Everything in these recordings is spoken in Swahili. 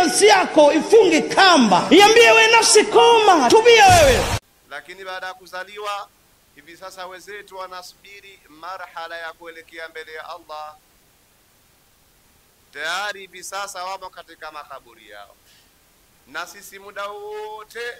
nafsi yako ifunge kamba, iambie wewe nafsi koma, tubia wewe. Lakini baada ya kuzaliwa hivi sasa wenzetu wanasubiri marhala ya kuelekea mbele ya Allah. Tayari hivi sasa wamo katika makaburi yao, na sisi muda wote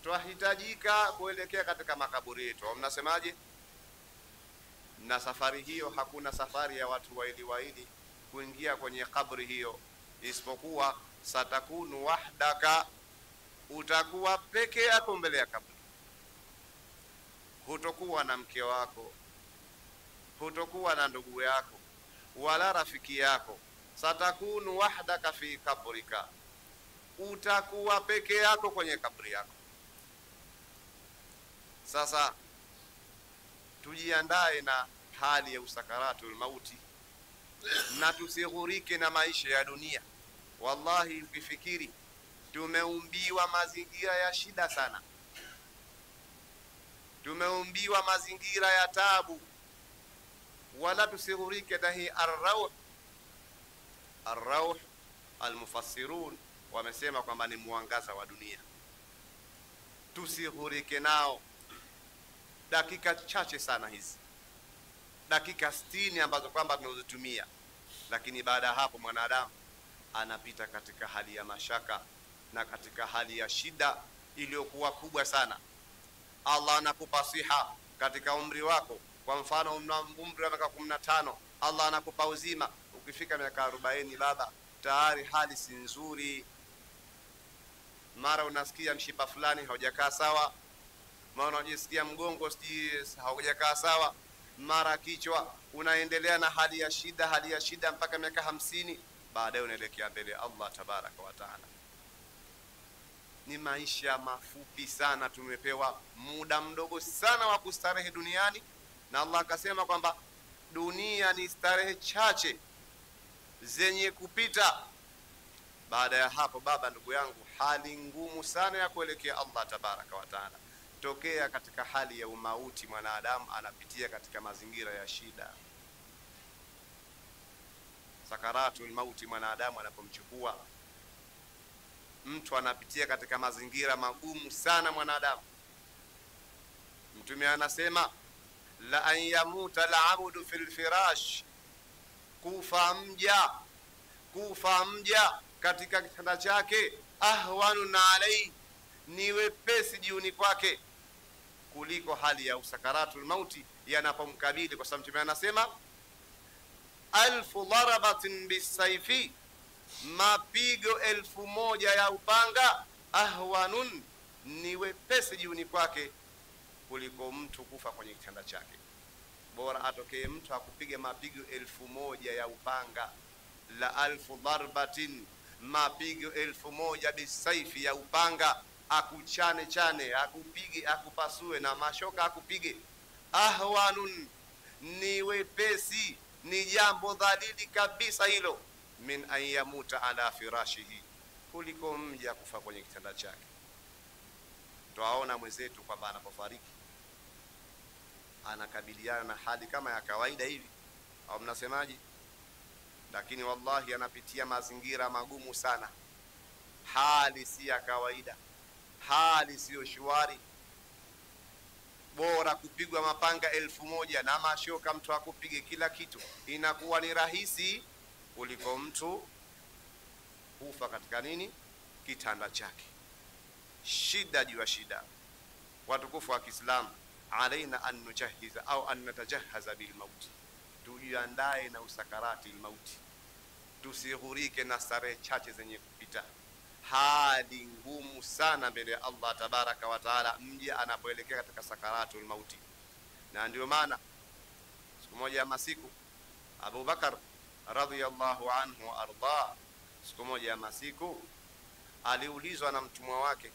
tunahitajika kuelekea katika makaburi yetu. Mnasemaje? Na safari hiyo hakuna safari ya watu waili kuingia kwenye kaburi hiyo, isipokuwa satakunu wahdaka, utakuwa peke yako mbele ya kaburi. Hutokuwa na mke wako, hutokuwa na ndugu yako wala rafiki yako. Satakunu wahdaka fi kabrika, utakuwa peke yako kwenye kaburi yako. Sasa tujiandae na hali ya usakaratul mauti, na tusighurike na maisha ya dunia. Wallahi ukifikiri tumeumbiwa mazingira ya shida sana, tumeumbiwa mazingira ya tabu, wala tusighurike na hii ar-rawh. Al-mufassirun wamesema kwamba ni mwangaza wa dunia. Tusighurike nao. Dakika chache sana hizi, dakika 60 ambazo kwamba tunazotumia, lakini baada ya hapo mwanadamu anapita katika hali ya mashaka na katika hali ya shida iliyokuwa kubwa sana. Allah anakupa siha katika umri wako. Kwa mfano umri wa miaka 15, Allah anakupa uzima. Ukifika miaka 40 baba, tayari hali si nzuri. Mara unasikia mshipa fulani haujakaa sawa, mara unajisikia mgongo haujakaa sawa, mara kichwa. Unaendelea na hali ya shida mpaka miaka 50, baadaye unaelekea mbele Allah tabaraka wa taala. Ni maisha mafupi sana, tumepewa muda mdogo sana wa kustarehe duniani, na Allah akasema kwamba dunia ni starehe chache zenye kupita. Baada ya hapo baba, ndugu yangu, hali ngumu sana ya kuelekea Allah tabaraka wa taala. Tokea katika hali ya umauti, mwanadamu anapitia katika mazingira ya shida. Sakaratul mauti, mwanadamu anapomchukua mtu anapitia katika mazingira magumu sana mwanadamu. Mtume anasema la an yamuta al-abdu fil firash, kufa mja katika kitanda chake, ahwanun alayhi, ni wepesi jiuni kwake kuliko hali ya usakaratul mauti yanapomkabili. Kwa sababu Mtume anasema 1000 darabatin bisayfi, mapigo 1000 ya upanga, ahwanun, ni wepesi jiuni kwake kuliko mtu kufa kwenye kitanda chake. Bora atokee mtu akupige mapigo 1000 ya upanga, la 1000 darbatin, mapigo 1000 bisayfi ya upanga, akuchane akupige, akupasue na mashoka akupige, ahwanun, ni wepesi, ni jambo dhalili kabisa hilo, min an yamuta ala firashihi, kuliko mja kufa kwenye kitanda chake. Tuaona mwenzetu kwamba anapofariki anakabiliana na hali kama ya kawaida hivi, au mnasemaje? Lakini wallahi anapitia mazingira magumu sana. Hali si ya kawaida, hali siyo shwari. Bora kupigwa mapanga 1000 na mashoka mtu akupige kila kitu, inakuwa ni rahisi kuliko mtu kufa katika kitanda chake. Shida juu ya shida. Watukufu wa Kiislamu, alaina an nujahiza au an natajahaza bil maut, tujiandae na usakarati mauti, tusighurike na starehe chache zenye kupita. Hali ngumu sana mbele ya Allah tabaraka wa taala mja anapoelekea katika sakaratul mauti. Na ndio maana siku moja ya masiku Abu Bakar radhiyallahu anhu wa arda, siku moja ya masiku aliulizwa na mtumwa wake,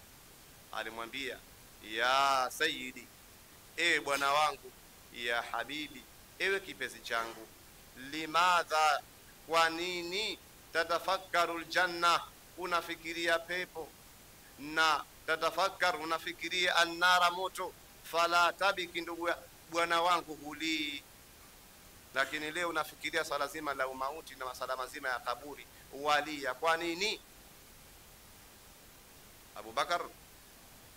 alimwambia ya sayyidi, ewe bwana wangu, ya habibi, ewe kipenzi changu, limadha, kwa nini, tatafakkaru aljanna, unafikiria pepo, na tatafakkaru, unafikiria annara, moto, fala tabiki, ndugu bwana wangu, huli. Lakini leo unafikiria swala zima la umauti na masala mazima ya kaburi, walia. Kwa nini? Abu Bakar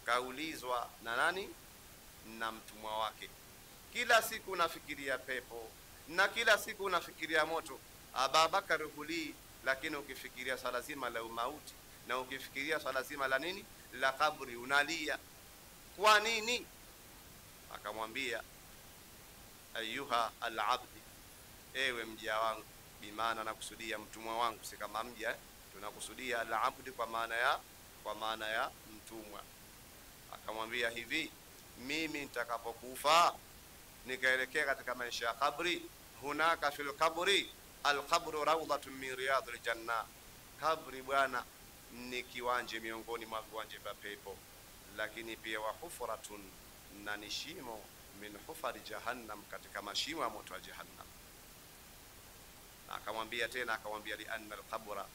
kaulizwa na nani? Na mtumwa wake, kila siku unafikiria pepo na kila siku unafikiria moto. Abu Bakar huli, lakini ukifikiria swala zima la mauti na ukifikiria swala zima la nini, la kabri, unalia. Kwa nini? Akamwambia, ayuha al-abdi, ewe mja wangu, bimaana nakusudia mtumwa wangu, si kama mja, tunakusudia al-abdi kwa maana ya mtumwa. Akamwambia hivi, mimi nitakapokufa nikaelekea katika maisha ya kabri, hunaka fil kabri al-qabru rawdatun min riyadil janna, kabri bwana ni kiwanje miongoni mwa viwanje vya pepo, lakini pia wa hufratun, na ni shimo min hufari jahannam, katika mashimo ya moto wa jahannam. Akamwambia tena, akamwambia li anna al-qabra,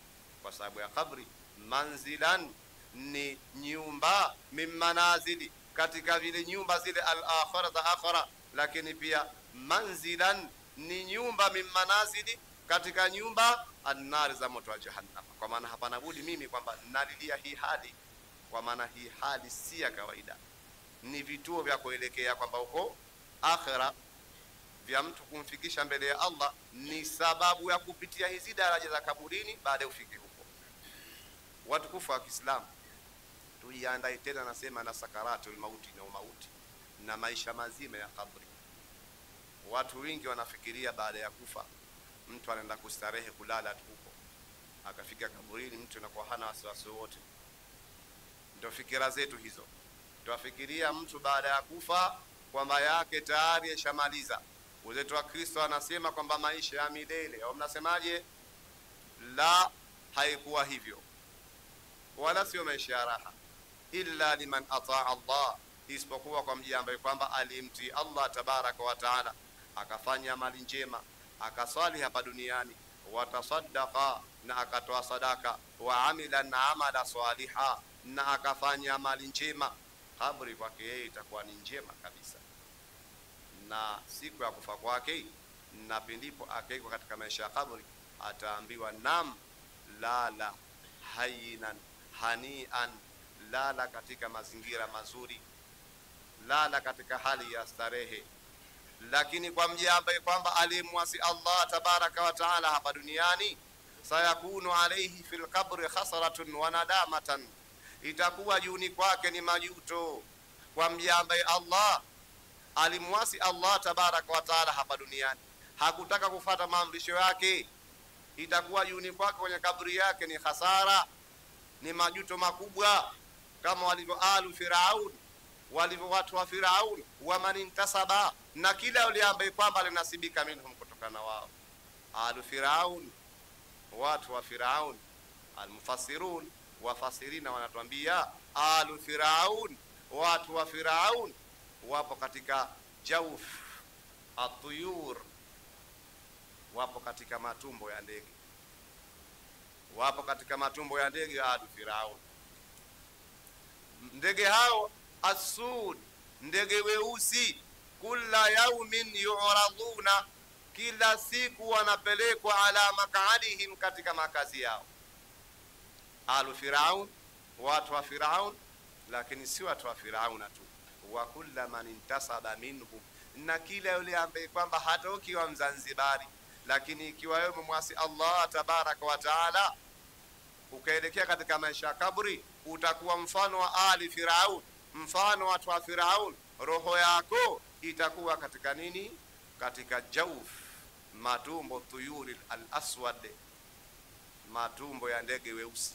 kwa sababu ya kabri, manzilan, ni nyumba, min manazili, katika vile nyumba zile al-akhira za akhira, lakini pia manzilan, ni nyumba, min manazili, katika nyumba an-nar, za moto wa jahannam. Kwa maana hapana budi mimi kwamba nalilia hii hali, kwa maana hii hali si ya kawaida, ni vituo vya kuelekea kwamba huko akhira vya mtu kumfikisha mbele ya Allah, ni sababu ya kupitia hizi daraja za kaburini baada ya ufike huko. Watukufu wa Kiislamu, tujiandae tena, nasema na sakaratul mauti, na umauti na maisha mazima ya kabri. Watu wengi wanafikiria baada ya kufa mtu anaenda kustarehe, kulala tu huko, akafika kaburini mtu anakuwa hana wasiwasi wote. Ndio fikira zetu hizo. Tuafikiria mtu baada ya kufa kwamba yake tayari yashamaliza. Wenzetu wa Kristo anasema kwamba maisha ya milele, au mnasemaje? La, haikuwa hivyo, wala sio maisha ya raha, illa liman ataa Allah, isipokuwa kwa mja ambaye kwamba alimtii Allah tabaraka wa taala, akafanya amali njema, akaswali hapa duniani, watasaddaqa, na akatoa sadaka, wa amila na amala saliha, na akafanya amali njema, kabri kwake yeye itakuwa ni njema kabisa. Na siku ya kufa kwake, na pindipo akaikwa katika maisha ya kabri, ataambiwa nam, lala hayinan hanian, lala katika mazingira mazuri, lala katika hali ya starehe. Lakini kwa mja ambaye kwamba alimwasi Allah tabaraka wa taala hapa duniani, sayakunu alayhi fil qabri khasaratun wa nadamatan, itakuwa juni kwake ni majuto. Kwa mja ambaye Allah alimwasi Allah tabaraka wa taala hapa duniani, hakutaka kufuata maamrisho yake, itakuwa juni kwake kwenye kaburi yake ni hasara, ni majuto makubwa, kama walivyo alu Firaun, walivyo watu wa Firaun, wa man intasaba, na kila yule ambaye kwamba alinasibika minhum, kutokana wao. Alu Firaun, watu wa Firaun, almufassirun, wafasirina wanatuambia alu Firaun, watu wa Firaun wapo katika jauf atuyur, wapo katika matumbo ya ndege, wapo katika matumbo ya ndege alu Firaun. Ndege hao asud, ndege weusi, kula yaumin yu'raduna, kila siku wanapelekwa ala maq'adihim, katika makazi yao. Alu Firaun, watu wa Firaun, lakini si watu wa Firaun tu, wa kullu man intasaba minhum, na kila yule ambaye kwamba hata ukiwa Mzanzibari, lakini ikiwa wewe mwasi Allah tabaraka wa taala, ukaelekea katika maisha ya kaburi, utakuwa mfano wa ali Firaun, mfano watu wa Firaun. Roho yako itakuwa katika nini? Katika jauf, matumbo tuyuri al-aswad, matumbo ya ndege weusi.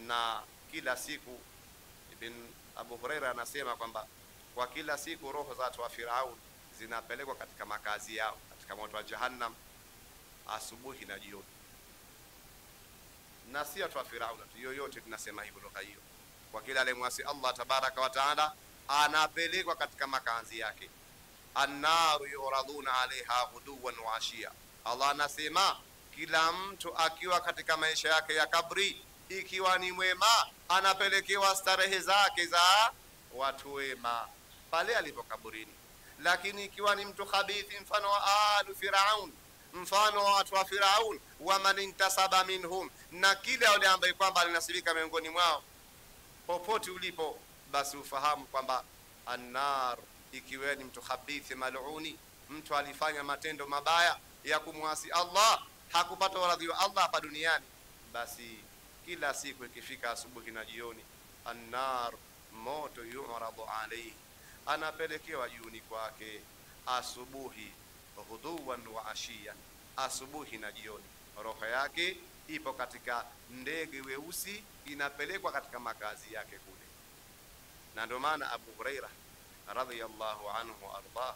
Na kila siku Ibn Abu Huraira anasema kwamba kwa kila siku roho za watu wa Firaun zinapelekwa katika makazi yao katika moto wa Jahannam, asubuhi na jioni. Na si watu wa Firaun tu, yoyote tunasema hivyo lugha hiyo. Kwa kila alimwasi Allah tabaraka wa taala, anapelekwa katika makazi yake. An-naru yuraduna alaiha ghuduwan wa ashia. Allah anasema kila mtu akiwa katika maisha yake ya kabri, ikiwa ni mwema, anapelekewa starehe zake za watu wema pale alipo kaburini. Lakini ikiwa ni mtu khabithi, mfano wa alu Firaun, mfano wa watu wa Firaun, wa man intasaba minhum, na kila yule ambaye kwamba alinasibika miongoni mwao, popote ulipo, basi ufahamu kwamba annar, ikiwa ni mtu khabithi maluni, mtu alifanya matendo mabaya ya kumwasi Allah, hakupata radhi wa Allah hapa duniani, basi kila siku ikifika asubuhi na jioni, annar, moto, yu'radu alayhi, anapelekewa jioni kwake, asubuhi ghuduwan wa ashiyan, asubuhi na jioni. Roho yake ipo katika ndege weusi, inapelekwa katika makazi yake kule. Na ndio maana Abu Huraira radhiyallahu anhu arda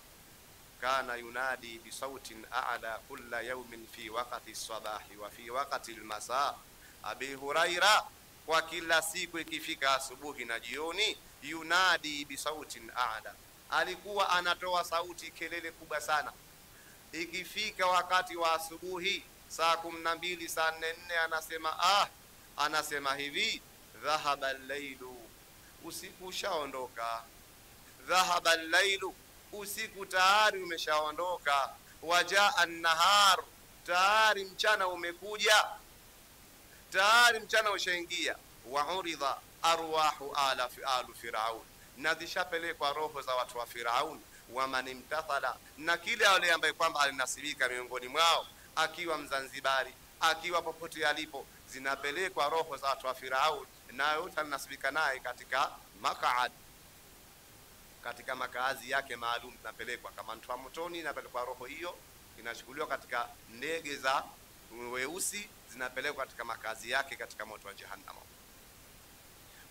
kana yunadi bi sautin a'la kulla yawmin fi waqti as-sabahi wa fi waqti al-masa. Abi Huraira kwa kila siku ikifika asubuhi na jioni, yunadi bi sautin a'la, alikuwa anatoa sauti, kelele kubwa sana. Ikifika wakati wa asubuhi saa 12, saa 4, anasema hivi, dhahaba al-lailu, usiku ushaondoka. Dhahaba al-lailu, usiku tayari umeshaondoka. Wajaa an-nahar, tayari mchana umekuja, tayari mchana ushaingia. Wa uridha arwahu alu Firaun, na zishapelekwa roho za watu wa Firaun. Wa man imtathala, na kile wale ambaye kwamba alinasibika miongoni mwao, akiwa Mzanzibari, akiwa popote alipo, zinapelekwa roho za watu wa Firaun, na yote alinasibika naye katika maq'ad, katika makazi yake maalum, zinapelekwa. Kama mtu wa motoni, inapelekwa roho hiyo, inachukuliwa katika ndege za weusi, zinapelekwa katika makazi yake katika moto wa jahannam.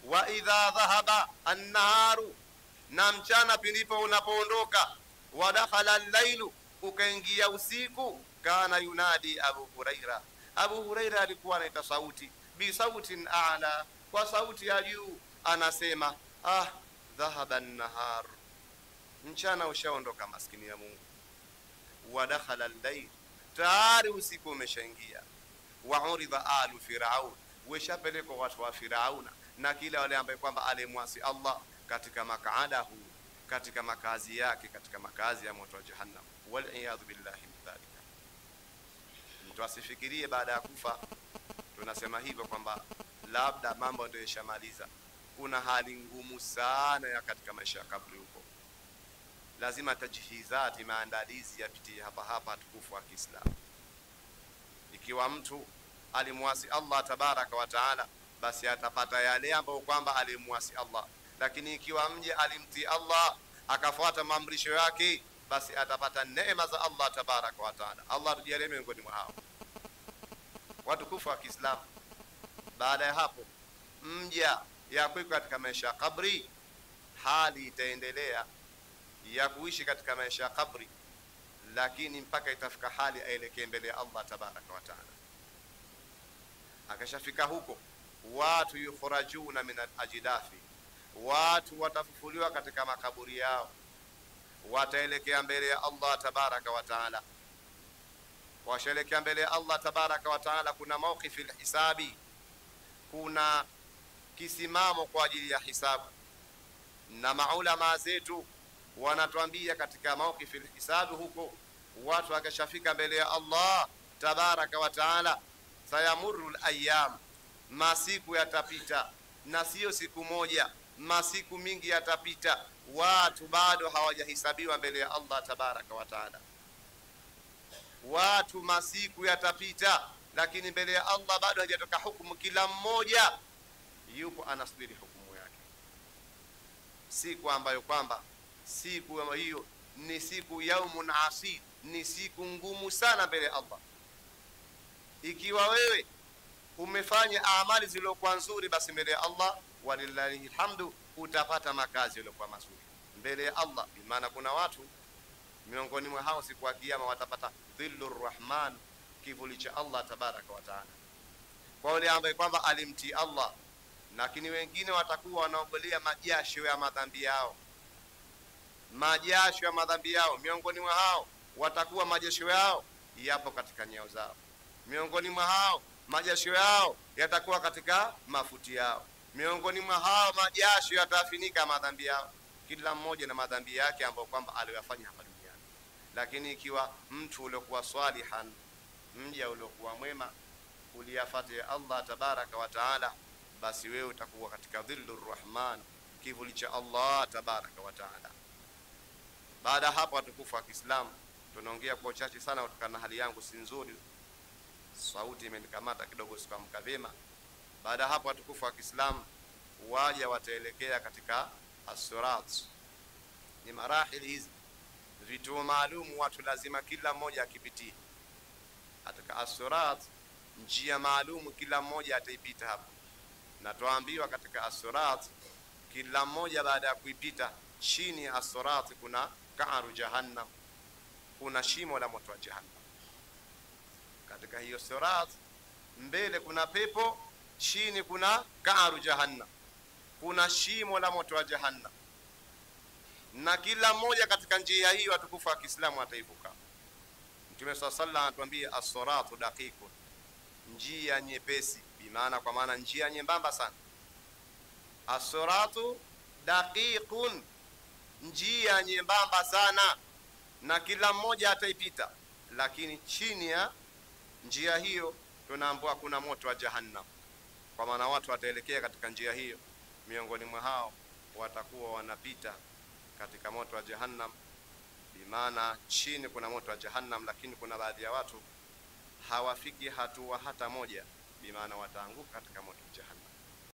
Wa idha dhahaba an-naharu, na mchana pindipo unapoondoka. Wa dakhala al-lailu, ukaingia usiku. Kana yunadi Abu Huraira, Abu Huraira alikuwa anaita sauti, bi sautin a'la, kwa sauti ya juu, anasema dhahaba an-nahar, mchana ushaondoka, maskini ya Mungu. Wa dakhala al-layl, tayari usiku umeshaingia. Wa urida alu Firaun, weshapelekwa watu wa Firauna na kila wale ambaye kwamba alimwasi Allah katika maq'adahu, katika makazi yake, katika makazi ya moto wa jahannam. Wal iyadhu billahi min dhalika. Mtu asifikirie baada ya kufa tunasema hivyo kwamba labda mambo ndio yashamaliza. Kuna hali ngumu sana ya katika maisha ya kaburi huko. Lazima tajihizati, maandalizi yapitie hapa tukufu wa Kiislamu. Ikiwa mtu alimwasi Allah tabaraka wa taala, basi atapata yale ambayo kwamba alimwasi Allah. Lakini ikiwa mje alimtii Allah, akafuata maamrisho yake, basi atapata neema za Allah tabaraka wa taala. Allah tujalie miongoni mwa hao watukufu wa Kiislamu. Baada ya hapo, mja ya kuishi katika maisha ya kabri, hali itaendelea ya kuishi katika maisha ya kabri, lakini mpaka itafika hali aelekee mbele ya Allah tabaraka wa taala. Akashafika huko, watu yukhrajuna min al-ajdathi, watu watafufuliwa katika makaburi yao, wataelekea mbele ya Allah tabaraka wa taala. Washaelekea mbele ya Allah tabaraka wa taala, kuna mawqifi al-hisabi, kuna kisimamo kwa ajili ya hisabu. Na maulama zetu wanatuambia katika mawqifi al-hisabi huko, watu wakishafika mbele ya Allah tabaraka wa taala, sayamurru al-ayyam, masiku yatapita, na sio siku moja, masiku mingi yatapita, watu bado hawajahisabiwa mbele ya Allah tabaraka wa taala. Watu masiku yatapita, lakini mbele ya Allah bado hajatoka hukumu. Kila mmoja yupo anasubiri hukumu yake, siku ambayo kwamba siku hiyo ni siku yaumun asir, ni siku ngumu sana mbele ya Allah. Ikiwa wewe umefanya amali zilizokuwa nzuri, basi mbele ya Allah walillahi alhamdu utapata makazi yaliyokuwa mazuri mbele ya Allah. Maana kuna watu miongoni mwa hao siku ya kiyama watapata dhillur rahman, kivuli cha Allah tabaraka wa taala, kwa wale ambao kwamba alimtii Allah. Lakini wengine watakuwa wanaogolea majasho ya madhambi yao, majasho ya madhambi yao. Miongoni mwa hao watakuwa majasho yao yapo katika nyao zao, miongoni mwa hao majasho yao yatakuwa katika mafuti yao, miongoni mwa hao majasho yatafinika madhambi yao, kila mmoja na madhambi yake ambayo kwamba aliyofanya hapa duniani. Lakini ikiwa mtu uliokuwa salihan, mja uliokuwa mwema, uliyafuata Allah tabaraka wa taala, basi wewe utakuwa katika dhillur rahman, kivuli cha Allah tabaraka wa taala. Baada hapo watukufu wa Kiislamu, tunaongea kwa uchache sana kutokana na hali yangu si nzuri, sauti imenikamata kidogo, sikamka vyema. Baada hapo watukufu wa Kiislamu, waja wataelekea katika as-sirat. Ni marahili hizi, vitu maalum watu lazima kila mmoja akipitie katika as-sirat, njia maalum kila mmoja ataipita hapo. Na tuambiwa katika as-sirat, kila mmoja baada ya kuipita, chini ya as-sirat kuna ka'ru jahannam, kuna shimo la moto wa jahannam. Katika hiyo sirat, mbele kuna pepo, chini kuna ka'ru jahannam, kuna shimo la moto wa jahannam. Na kila mmoja katika njia hiyo watukufu wa Kiislamu ataivuka. Mtume sallallahu alayhi wasallam anatuambia as-siratu daqiqun, njia nyepesi, bimaana kwa maana njia nyembamba sana. As-siratu daqiqun, njia nyembamba sana, na kila mmoja ataipita, lakini chini ya njia hiyo tunaambiwa kuna moto wa jahannam. Kwa maana watu wataelekea katika njia hiyo, miongoni mwa hao watakuwa wanapita katika moto wa jahannam, bimaana chini kuna moto wa jahannam, lakini kuna baadhi ya watu hawafiki hatua hata moja, bimaana wataanguka katika moto wa jahannam.